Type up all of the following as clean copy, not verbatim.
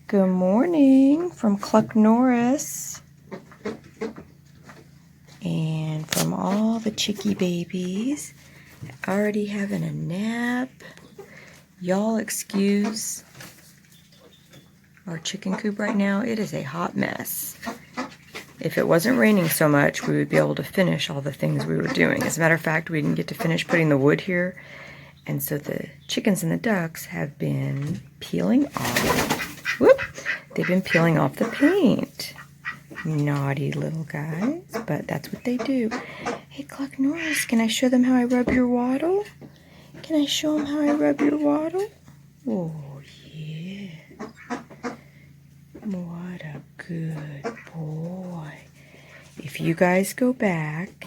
Good morning from Cluck Norris. And from all the chickie babies already having a nap. Y'all excuse our chicken coop right now. It is a hot mess. If it wasn't raining so much, we would be able to finish all the things we were doing. As a matter of fact, we didn't get to finish putting the wood here. And so the chickens and the ducks have been peeling off. Whoop! They've been peeling off the paint. Naughty little guys, but that's what they do. Hey, Cluck Norris, can I show them how I rub your waddle? Can I show them how I rub your waddle? Oh, yeah. What a good boy. If you guys go back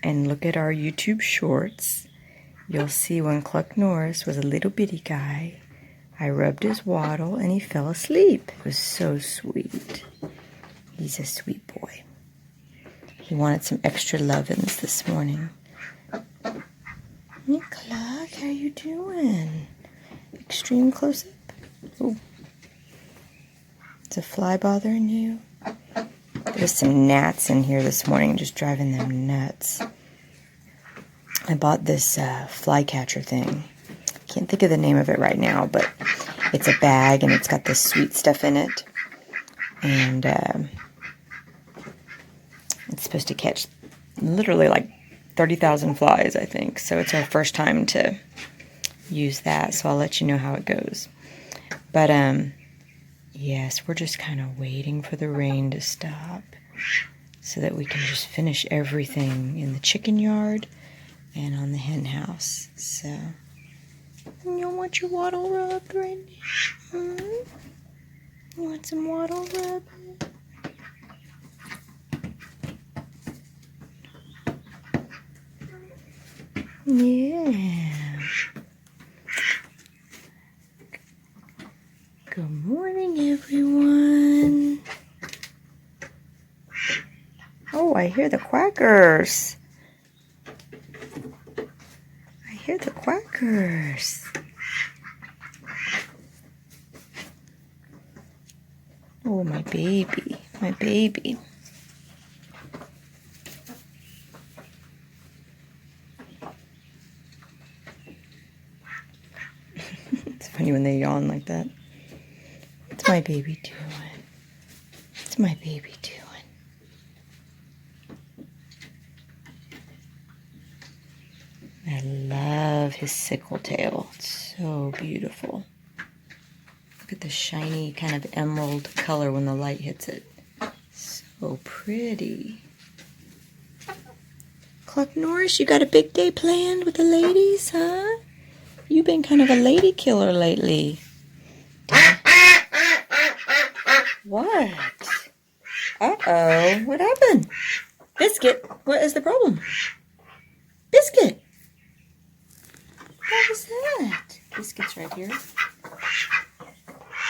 and look at our YouTube shorts, you'll see when Cluck Norris was a little bitty guy, I rubbed his waddle and he fell asleep. It was so sweet. He's a sweet boy. He wanted some extra lovin's this morning. Hey, Cluck, how you doing? Extreme close-up? Oh. Is a fly bothering you? There's some gnats in here this morning, just driving them nuts. I bought this fly catcher thing. Can't think of the name of it right now, but it's a bag and it's got this sweet stuff in it. And it's supposed to catch literally like 30,000 flies, I think. So it's our first time to use that, so I'll let you know how it goes. But yes, we're just kind of waiting for the rain to stop so that we can just finish everything in the chicken yard and on the hen house. So, you want your waddle rubbed right now? You want some waddle rubbed? Yeah. Good morning, everyone. Oh, I hear the quackers. I hear the quackers. Oh, my baby, my baby. It's funny when they yawn like that. What's my baby doing? What's my baby doing? I love his sickle tail. It's so beautiful. Look at the shiny kind of emerald color when the light hits it. So pretty. Cluck Norris, you got a big day planned with the ladies, huh? You've been kind of a lady killer lately. What? Uh-oh. What happened? Biscuit, what is the problem? Biscuit! What was that? Biscuit's right here.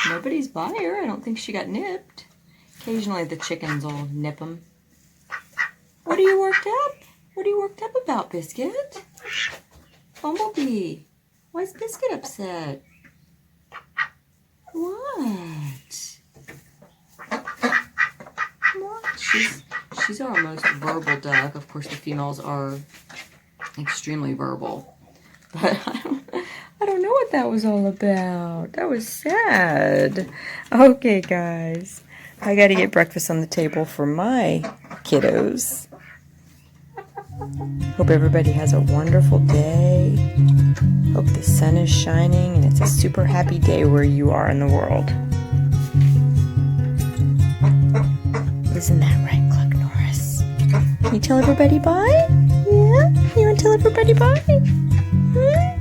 Nobody's by her. I don't think she got nipped. Occasionally the chickens will nip them. What are you worked up? What are you worked up about, Biscuit? Bumblebee. Why is Biscuit upset? What? What? She's our most verbal duck. Of course, the females are extremely verbal. But I don't know what that was all about. That was sad. Okay, guys. I got to get breakfast on the table for my kiddos. Hope everybody has a wonderful day. Hope the sun is shining and it's a super happy day where you are in the world. Isn't that right, Cluck Norris? Can you tell everybody bye? Yeah? You want to tell everybody bye? Hmm?